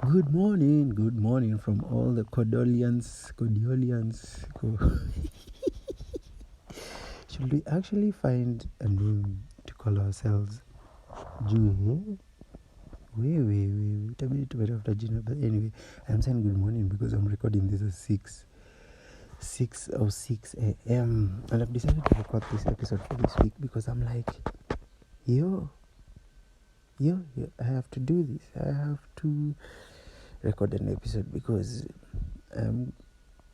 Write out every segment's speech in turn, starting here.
Good morning from all the Codolians. Should we actually find a name to call ourselves? Juu, itabidi tumetafuta jina, but anyway, I'm saying good morning because I'm recording this at 6:06 a.m. and I've decided to record this episode for this week because I'm like, yo, I have to do this. I have to record an episode because I'm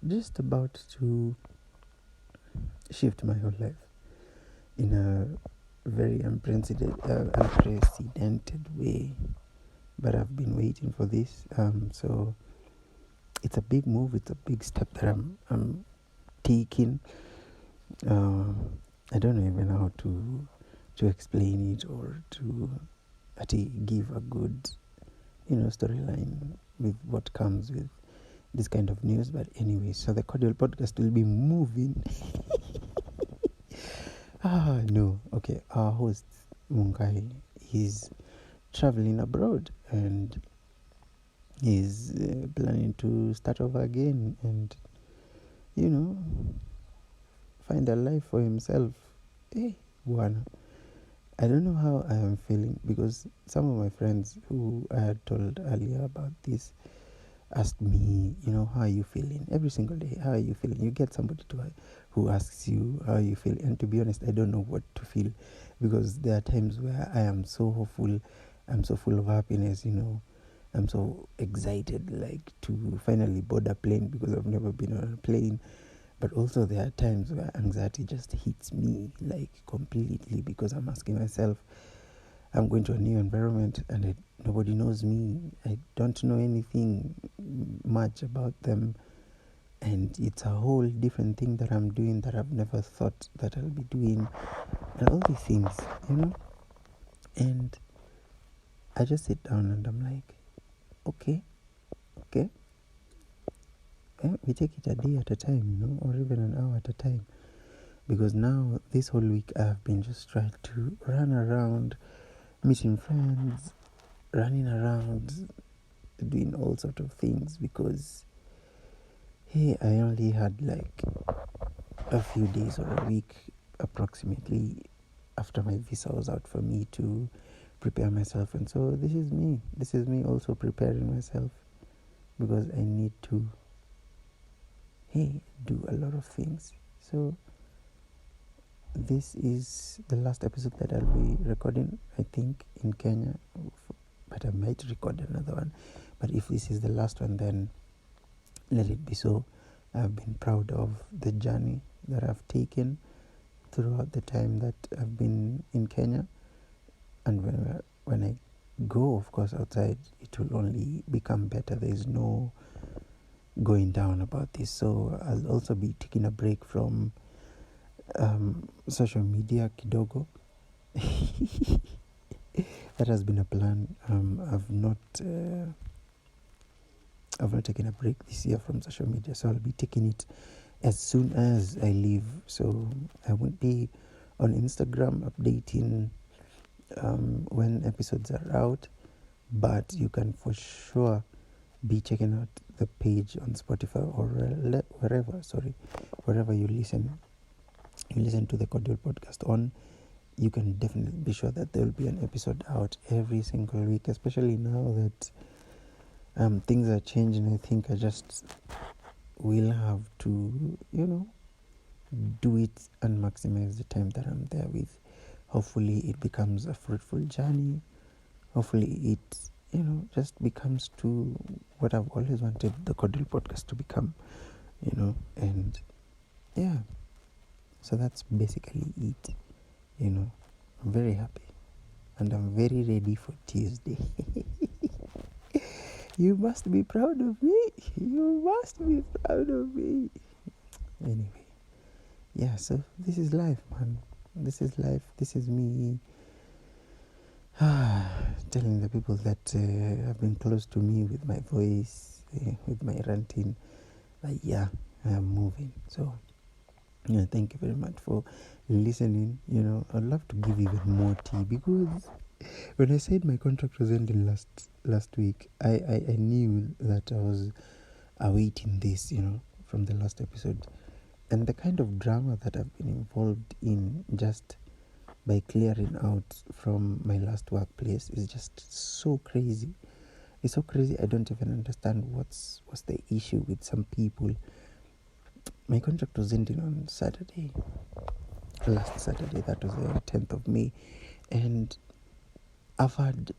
just about to shift my whole life in a very unprecedented way, but I've been waiting for this. So it's a big move. It's a big step that I'm taking. I don't even know how to explain it or to give a good storyline with what comes with this kind of news. But anyway, so the Cordial Podcast will be moving. No. Okay, our host, Mungai, he's traveling abroad and he's planning to start over again and, find a life for himself. Hey, Buana. I don't know how I am feeling because some of my friends who I had told earlier about this asked me, how are you feeling? Every single day, how are you feeling? You get somebody who asks you how you feel, and to be honest, I don't know what to feel because there are times where I am so hopeful, I'm so full of happiness, I'm so excited like to finally board a plane because I've never been on a plane. But also there are times where anxiety just hits me like completely because I'm asking myself, I'm going to a new environment and nobody knows me. I don't know anything much about them. And it's a whole different thing that I'm doing that I've never thought that I'll be doing. And all these things, And I just sit down and I'm like, okay. We take it a day at a time, or even an hour at a time. Because now, this whole week, I've been just trying to run around, meeting friends, running around, doing all sorts of things because, hey, I only had like a few days or a week approximately after my visa was out for me to prepare myself. And so this is me also preparing myself because I need to do a lot of things. So this is the last episode that I'll be recording, I think, in Kenya, but I might record another one. But if this is the last one, then let it be so. I've been proud of the journey that I've taken throughout the time that I've been in Kenya, and when I go, of course, outside, it will only become better. There is no going down about this. So I'll also be taking a break from social media kidogo. That has been a plan. I've not taken a break this year from social media, so I'll be taking it as soon as I leave. So I won't be on Instagram updating when episodes are out, but you can for sure be checking out the page on Spotify or wherever you listen to the Cordial Podcast on. You can definitely be sure that there will be an episode out every single week, especially now that things are changing. I think I just will have to, do it and maximize the time that I'm there with. Hopefully it becomes a fruitful journey. Hopefully it just becomes to what I've always wanted the Cordial Podcast to become, and yeah, so that's basically it. I'm very happy and I'm very ready for Tuesday. You must be proud of me. Anyway, yeah, so this is life, man. This is life. This is me telling the people that have been close to me with my voice, with my ranting, that yeah, I am moving. So thank you very much for listening. I'd love to give even more tea because when I said my contract was ending last week, I knew that I was awaiting this, from the last episode. And the kind of drama that I've been involved in just by clearing out from my last workplace is just so crazy. It's so crazy. I don't even understand what's the issue with some people. My contract was ending on Saturday, last Saturday. That was the 10th of May, and I've had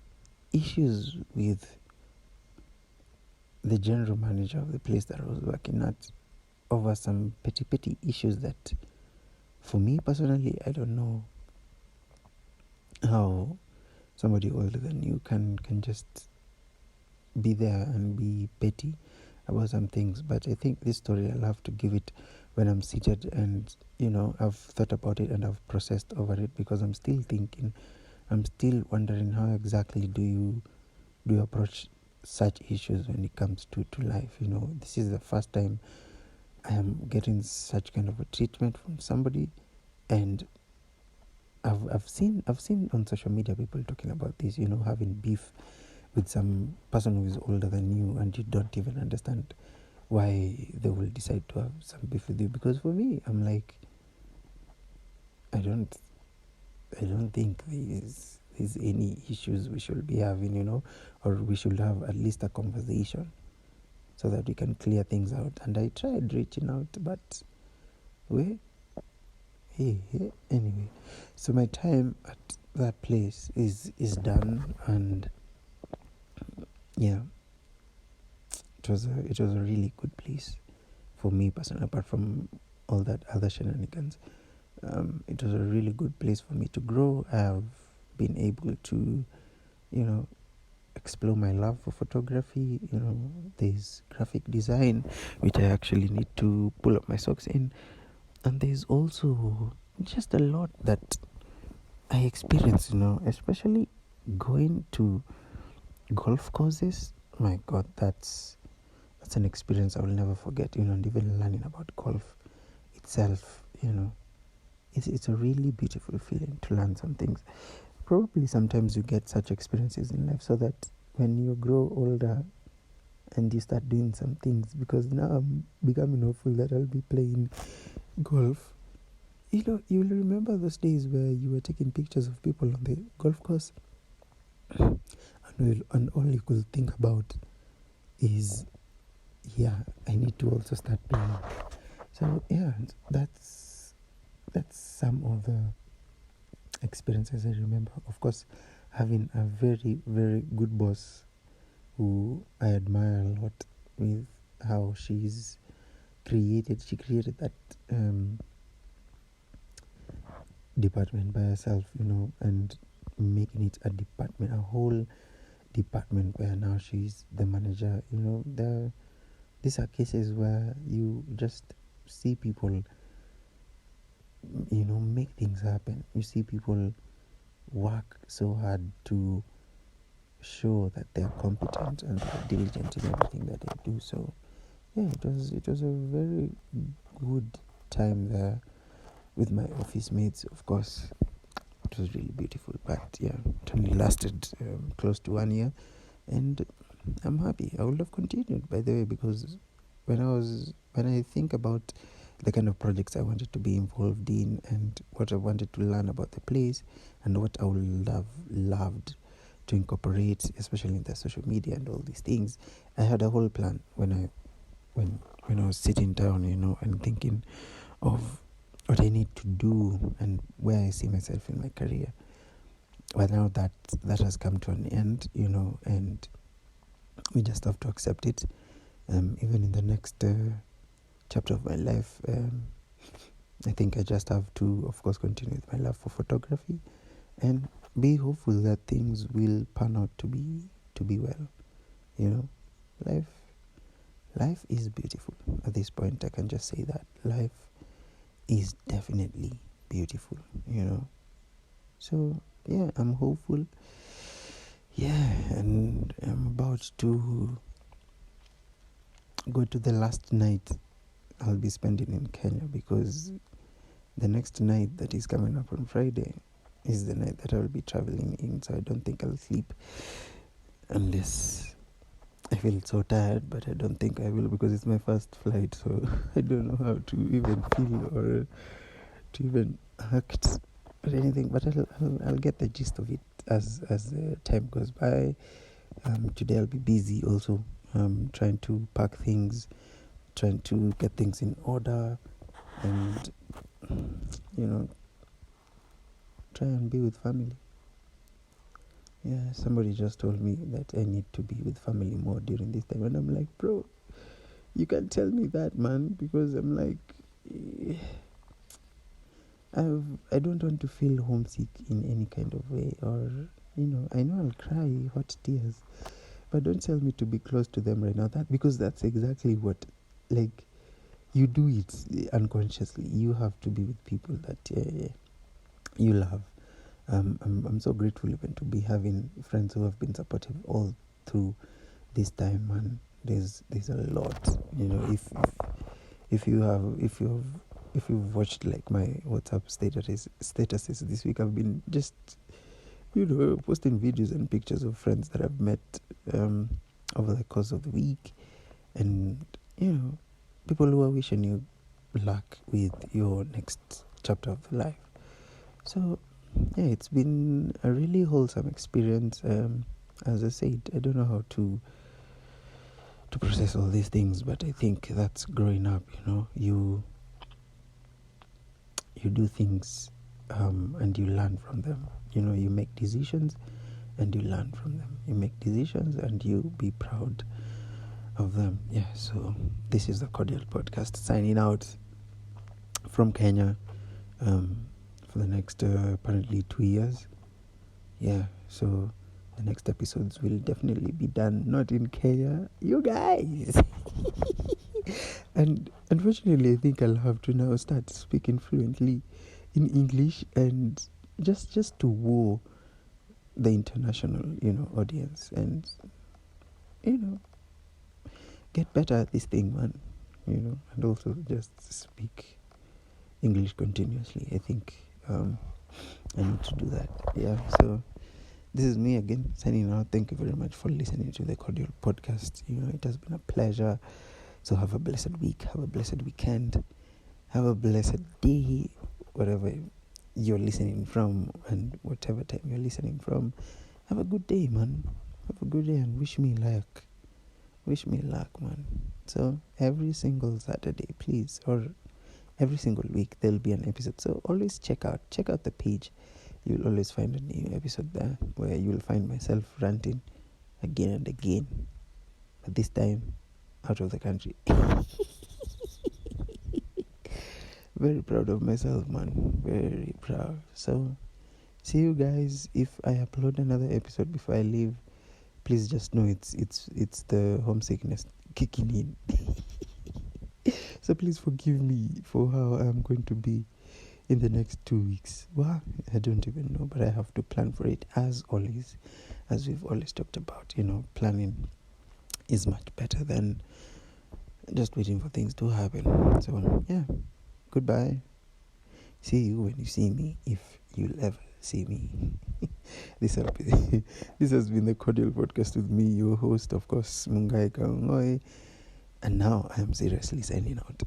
issues with the general manager of the place that I was working at over some petty issues that, for me personally, I don't know how somebody older than you can just be there and be petty about some things. But I think this story, I'll have to give it when I'm seated and I've thought about it and I've processed over it, because I'm still thinking, I'm still wondering how exactly do you approach such issues when it comes to life. This is the first time I am getting such kind of a treatment from somebody, and I've seen on social media people talking about this, having beef with some person who is older than you, and you don't even understand why they will decide to have some beef with you. Because for me, I'm like, I don't think there's any issues we should be having, or we should have at least a conversation so that we can clear things out. And I tried reaching out, but anyway, so my time at that place is done, and yeah, it was a really good place for me personally. Apart from all that other shenanigans, it was a really good place for me to grow. I have been able to, explore my love for photography. There's graphic design, which I actually need to pull up my socks in, and there's also just a lot that I experienced, especially going to golf courses. My God, that's an experience I will never forget, and even learning about golf itself, it's a really beautiful feeling to learn some things. Probably sometimes you get such experiences in life so that when you grow older and you start doing some things, because now I'm becoming hopeful that I'll be playing golf. You'll remember those days where you were taking pictures of people on the golf course, and all you could think about is, I need to also start doing. So that's some of the experiences I remember. Of course, having a very, very good boss who I admire a lot, with how she created that department by herself, and making it a whole department where now she's the manager. These are cases where you just see people, make things happen. You see people work so hard to show that they're competent and they're diligent in everything that they do. So it was a very good time there with my office mates. Of course, it was really beautiful, but it only lasted close to 1 year, and I'm happy. I would have continued, by the way, because when I think about the kind of projects I wanted to be involved in and what I wanted to learn about the place and what I would have loved to incorporate, especially in the social media and all these things, I had a whole plan when I was sitting down, and thinking of what I need to do and where I see myself in my career. But now that has come to an end, and we just have to accept it. Even in the next chapter of my life, I think I just have to, of course, continue with my love for photography and be hopeful that things will pan out to be well. Life is beautiful. At this point, I can just say that life is definitely beautiful. So I'm hopeful. And I'm about to go to the last night I'll be spending in Kenya, because the next night that is coming up on Friday, is the night that I will be traveling in, so I don't think I'll sleep unless I feel so tired, but I don't think I will because it's my first flight, so I don't know how to even feel or to even act or anything. But I'll get the gist of it as the time goes by. Today I'll be busy also, trying to pack things, trying to get things in order, and try and be with family. Yeah, somebody just told me that I need to be with family more during this time, and I'm like, bro, you can't tell me that, man, because I'm like, I don't want to feel homesick in any kind of way, or I know I'll cry hot tears, but don't tell me to be close to them right now. Because that's exactly what, like, you do it unconsciously. You have to be with people that you love. I'm so grateful even to be having friends who have been supportive all through this time, man. There's a lot, if you've watched like my WhatsApp statuses this week. I've been just posting videos and pictures of friends that I've met over the course of the week, and people who are wishing you luck with your next chapter of life. So yeah, it's been a really wholesome experience. As I said, I don't know how to process all these things, but I think that's growing up. You do things, and you learn from them. You make decisions and you learn from them. You make decisions and you be proud of them. Yeah, so this is the Cordial Podcast, signing out from Kenya for the next apparently 2 years. Yeah, so the next episodes will definitely be done not in Kenya, you guys. And unfortunately, I think I'll have to now start speaking fluently in English, and just to woo the international audience, and get better at this thing, man. And also just speak English continuously. I think I need to do that. Yeah, so this is me again signing out. Thank you very much for listening to the Cordial Podcast. It has been a pleasure. So have a blessed week, have a blessed weekend, have a blessed day, wherever you're listening from, and whatever time you're listening from. Have a good day, man. Have a good day, and wish me luck. Wish me luck, man. So every single Saturday, please, or every single week, there'll be an episode. So always check out the page. You'll always find a new episode there, where you'll find myself ranting again and again, but this time out of the country. Very proud of myself, man. Very proud. So see you guys. If I upload another episode before I leave, please just know it's the homesickness kicking in. So please forgive me for how I'm going to be in the next 2 weeks. Well, I don't even know, but I have to plan for it, as always, as we've always talked about. Planning is much better than just waiting for things to happen. So yeah, goodbye. See you when you see me, if you'll ever see me. This has been the Cordial Podcast with me, your host, of course, Mungai Kang'ong'oi, and now I am seriously signing out.